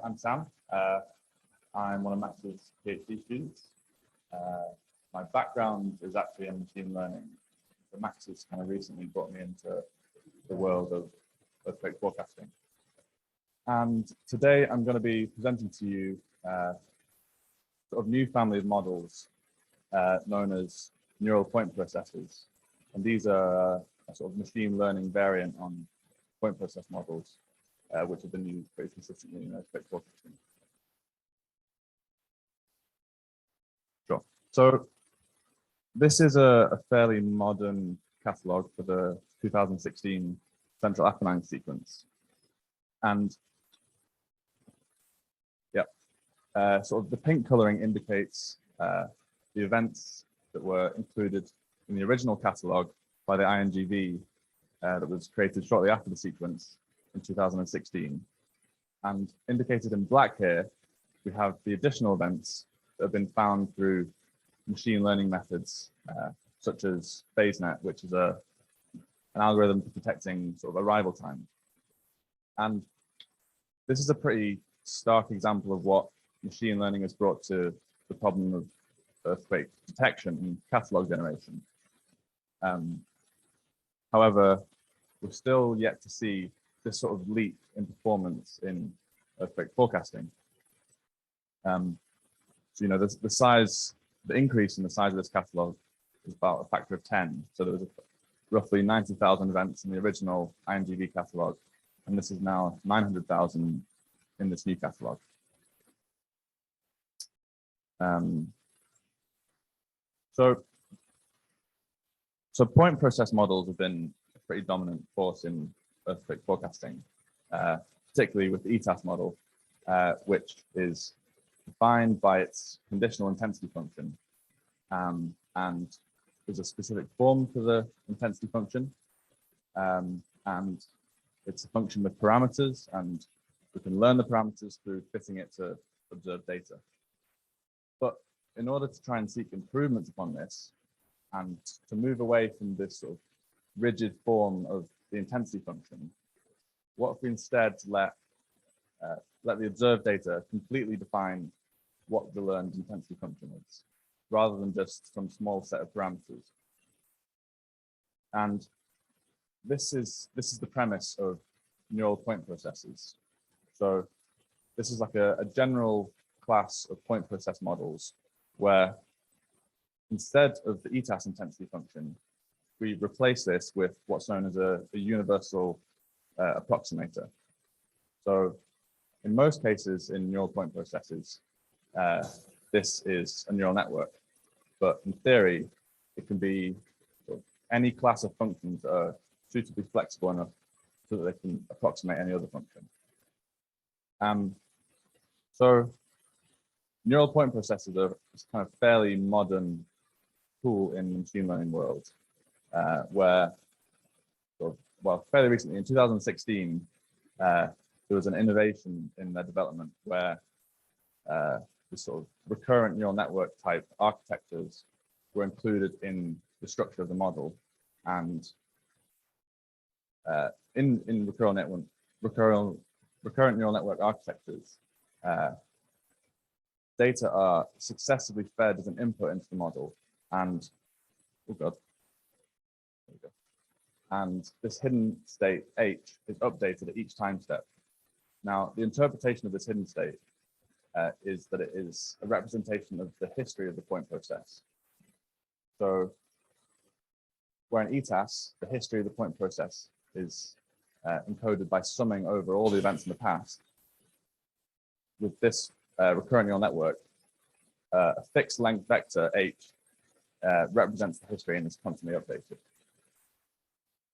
I'm Sam. I'm one of Max's PhD students. My background is actually in machine learning. So Max has kind of recently brought me into the world of earthquake forecasting. And today I'm going to be presenting to you sort of new family of models known as neural point processors. And these are a sort of machine learning variant on point process models, which have been used pretty consistently in earthquake forecasting. Sure. So this is a fairly modern catalog for the 2016 Central Apennines sequence. And yeah, sort of the pink coloring indicates the events that were included in the original catalog by the INGV that was created shortly after the sequence in 2016. And indicated in black here, we have the additional events that have been found through machine learning methods, such as PhaseNet, which is an algorithm for detecting sort of arrival time. And this is a pretty stark example of what machine learning has brought to the problem of earthquake detection and catalog generation. However, we're still yet to see this sort of leap in performance in earthquake forecasting. So, you know, the increase in the size of this catalog is about a factor of 10. So there was roughly 90,000 events in the original INGV catalog, and this is now 900,000 in this new catalog. So point process models have been a pretty dominant force in earthquake forecasting, particularly with the ETAS model, which is defined by its conditional intensity function, and there's a specific form for the intensity function, and it's a function with parameters, and we can learn the parameters through fitting it to observed data. But in order to try and seek improvements upon this, and to move away from this sort of rigid form of the intensity function, what if we instead let the observed data completely define what the learned intensity function is, rather than just some small set of parameters? And this is the premise of neural point processors. So this is like a general class of point process models where instead of the ETAS intensity function, we replace this with what's known as a universal approximator. So in most cases in neural point processors, this is a neural network, but in theory, it can be sort of any class of functions that are suitably flexible enough so that they can approximate any other function. So neural point processors are this kind of fairly modern tool in the machine learning world, where, well, fairly recently in 2016, there was an innovation in their development where the sort of recurrent neural network type architectures were included in the structure of the model. And in recurrent neural network architectures, data are successively fed as an input into the model, and oh god, there we go. And this hidden state H is updated at each time step. Now, the interpretation of this hidden state is that it is a representation of the history of the point process. So where in ETAS, the history of the point process is encoded by summing over all the events in the past. With this recurrent neural network, a fixed length vector H represents the history and is constantly updated.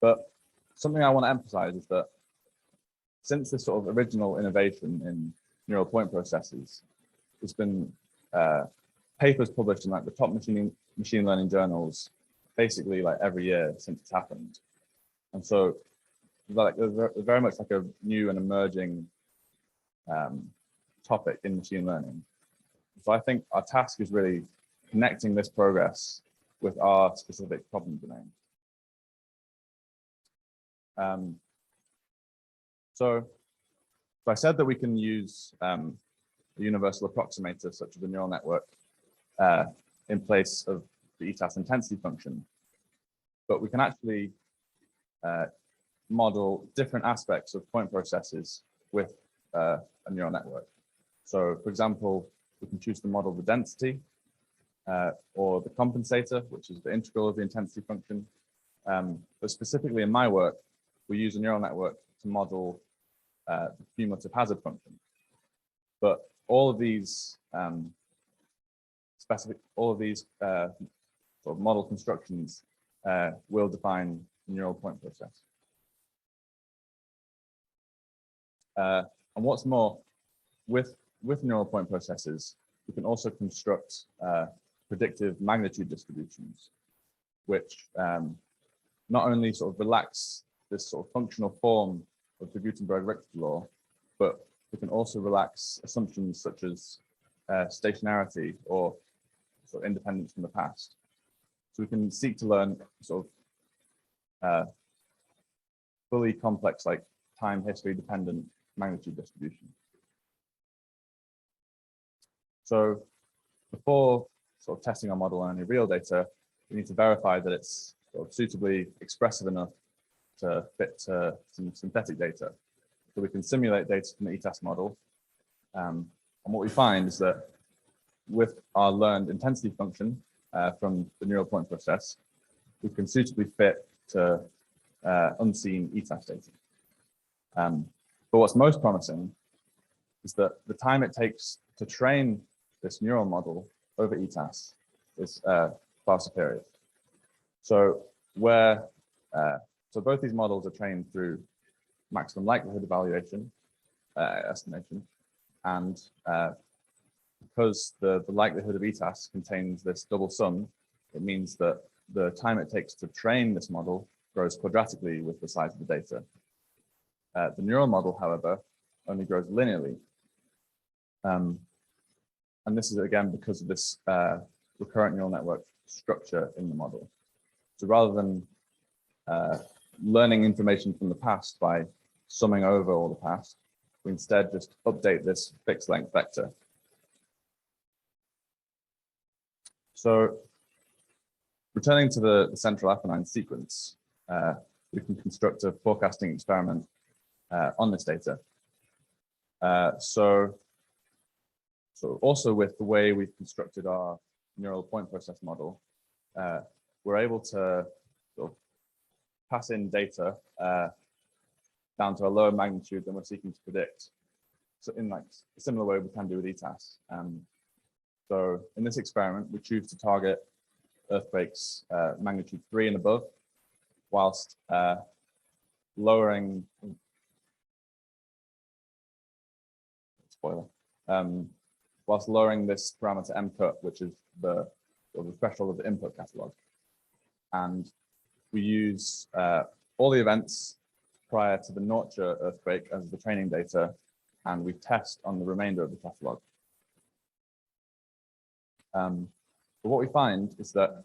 But something I want to emphasize is that since this sort of original innovation in neural point processes, there's been papers published in like the top machine learning journals basically like every year since it's happened. And so like very much like a new and emerging topic in machine learning. So I think our task is really connecting this progress with our specific problem domain. So So I said that we can use a universal approximator such as a neural network in place of the ETAS intensity function, but we can actually model different aspects of point processes with a neural network. So for example, we can choose to model the density or the compensator, which is the integral of the intensity function. But specifically in my work, we use a neural network to model the cumulative hazard function. But all of these sort of model constructions will define the neural point process. And what's more, with neural point processes, we can also construct predictive magnitude distributions, which not only sort of relax this sort of functional form of the Gutenberg-Richter law, but we can also relax assumptions such as stationarity or sort of independence from the past. So we can seek to learn sort of fully complex, like time history dependent magnitude distribution. So before sort of testing our model on any real data, we need to verify that it's sort of suitably expressive enough to fit to some synthetic data. So we can simulate data from the ETAS model. And what we find is that with our learned intensity function from the neural point process, we can suitably fit to unseen ETAS data. But what's most promising is that the time it takes to train this neural model over ETAS is far superior. So so both these models are trained through maximum likelihood evaluation estimation, and because the likelihood of ETAS contains this double sum, it means that the time it takes to train this model grows quadratically with the size of the data. The neural model, however, only grows linearly. And this is again because of this recurrent neural network structure in the model. So rather than learning information from the past by summing over all the past, we instead just update this fixed length vector. So returning to the central Apennines sequence, we can construct a forecasting experiment on this data. So also with the way we've constructed our neural point process model, we're able to sort of pass in data down to a lower magnitude than we're seeking to predict. So in like a similar way we can do with ETAS. So in this experiment, we choose to target earthquakes magnitude 3 and above, whilst lowering whilst lowering this parameter mcut, which is the threshold of the input catalog. And we use all the events prior to the Norcia earthquake as the training data, and we test on the remainder of the catalog. But what we find is that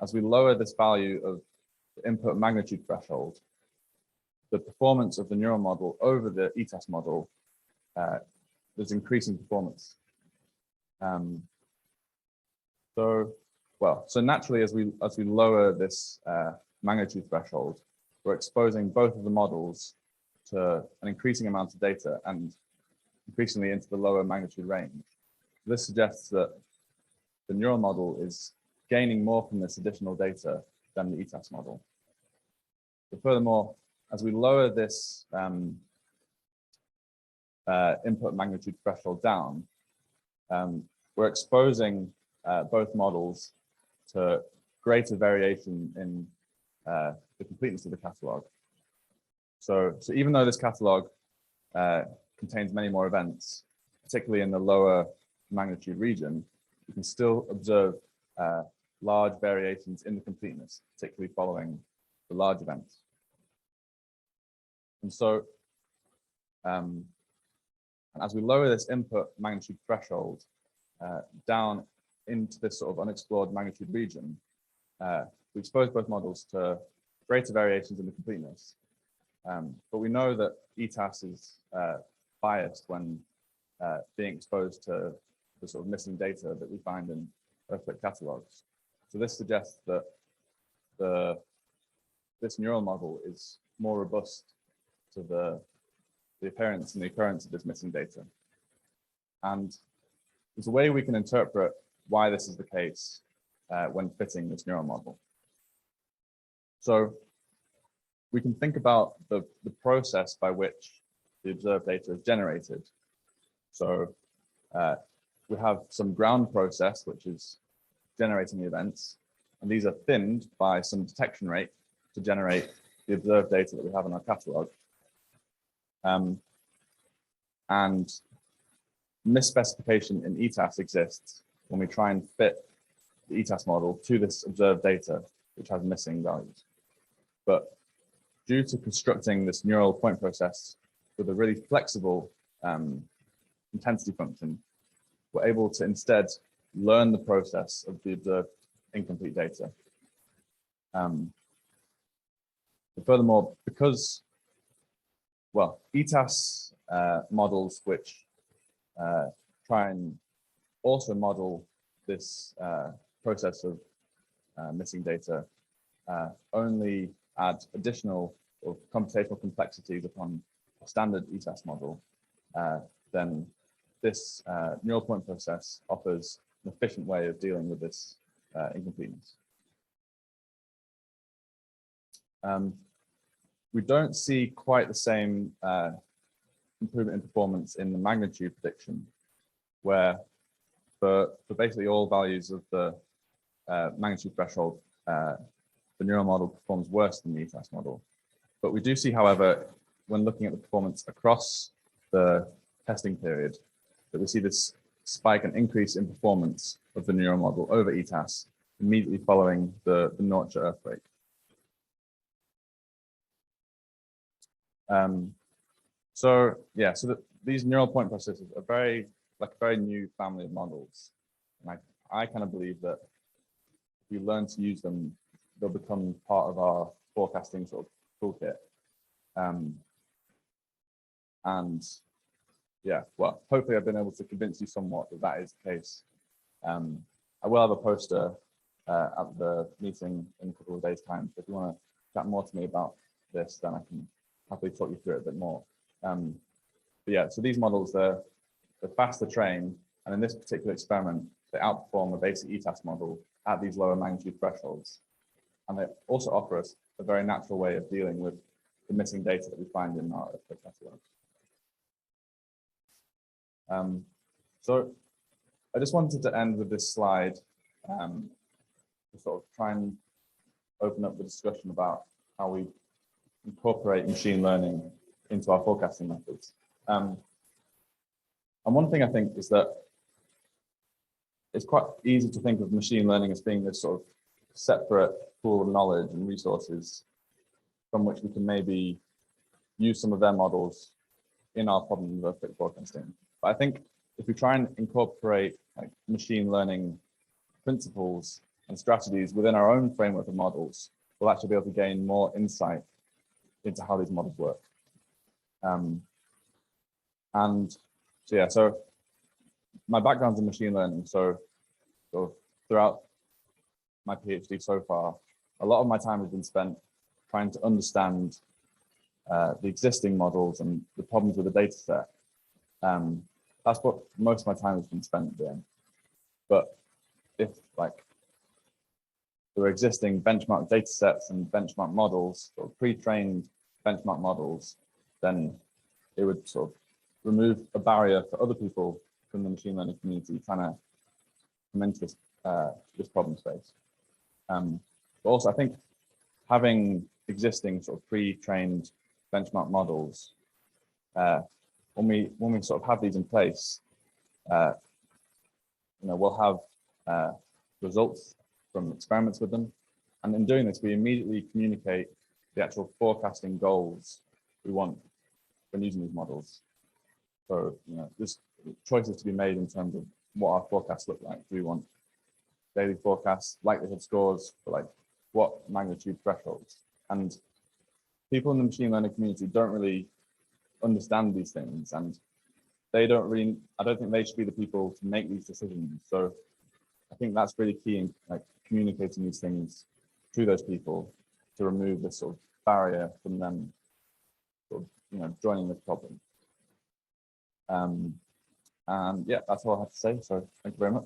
as we lower this value of the input magnitude threshold, the performance of the neural model over the ETAS model there's increasing performance. So naturally, as we lower this magnitude threshold, we're exposing both of the models to an increasing amount of data and increasingly into the lower magnitude range. This suggests that the neural model is gaining more from this additional data than the ETAS model. But furthermore, as we lower this input magnitude threshold down, we're exposing both models to greater variation in the completeness of the catalog. So even though this catalog contains many more events, particularly in the lower magnitude region, you can still observe large variations in the completeness, particularly following the large events. And so, and as we lower this input magnitude threshold down into this sort of unexplored magnitude region, we expose both models to greater variations in the completeness. But we know that ETAS is biased when being exposed to the sort of missing data that we find in earthquake catalogs. So this suggests that this neural model is more robust to the appearance and the occurrence of this missing data. And there's a way we can interpret why this is the case when fitting this neural model. So we can think about the process by which the observed data is generated. So we have some ground process, which is generating the events, and these are thinned by some detection rate to generate the observed data that we have in our catalog. And misspecification in ETAS exists when we try and fit the ETAS model to this observed data, which has missing values. But due to constructing this neural point process with a really flexible intensity function, we're able to instead learn the process of the observed incomplete data. Furthermore, because, well, ETAS models which try and also model this process of missing data only add additional or computational complexities upon a standard ETAS model, then this neural point process offers an efficient way of dealing with this incompleteness. We don't see quite the same improvement in performance in the magnitude prediction, where for basically all values of the magnitude threshold, the neural model performs worse than the ETAS model. But we do see, however, when looking at the performance across the testing period, that we see this spike and increase in performance of the neural model over ETAS immediately following the Norcia earthquake. So these neural point processes are very new family of models. And I kind of believe that if we learn to use them, they'll become part of our forecasting sort of toolkit. And yeah, well, hopefully I've been able to convince you somewhat that that is the case. I will have a poster at the meeting in a couple of days' time. So if you want to chat more to me about this, then I can happily talk you through it a bit more. But yeah, so these models, they're fast to train. And in this particular experiment, they outperform a basic ETAS model at these lower magnitude thresholds. And they also offer us a very natural way of dealing with the missing data that we find in our earthquake catalogs. So I just wanted to end with this slide to sort of try and open up the discussion about how we incorporate machine learning into our forecasting methods. And one thing I think is that it's quite easy to think of machine learning as being this sort of separate pool of knowledge and resources from which we can maybe use some of their models in our problem of earthquake forecasting. But I think if we try and incorporate like machine learning principles and strategies within our own framework of models, we'll actually be able to gain more insight into how these models work. And so yeah, so my background's in machine learning. So throughout my PhD so far, a lot of my time has been spent trying to understand the existing models and the problems with the data set. That's what most of my time has been spent doing. But if like there are existing benchmark data sets and benchmark models or pre-trained benchmark models, then it would sort of remove a barrier for other people from the machine learning community trying to come into this problem space. But also, I think having existing sort of pre-trained benchmark models, when we sort of have these in place, we'll have results from experiments with them, and in doing this, we immediately communicate the actual forecasting goals we want when using these models. So there's choices to be made in terms of what our forecasts look like. Do we want daily forecasts, likelihood scores, for like what magnitude thresholds? And people in the machine learning community don't really understand these things, and they don't really, I don't think they should be the people to make these decisions. So I think that's really key in like communicating these things to those people to remove this sort of barrier from them sort of, joining the problem. And yeah, that's all I have to say. So thank you very much.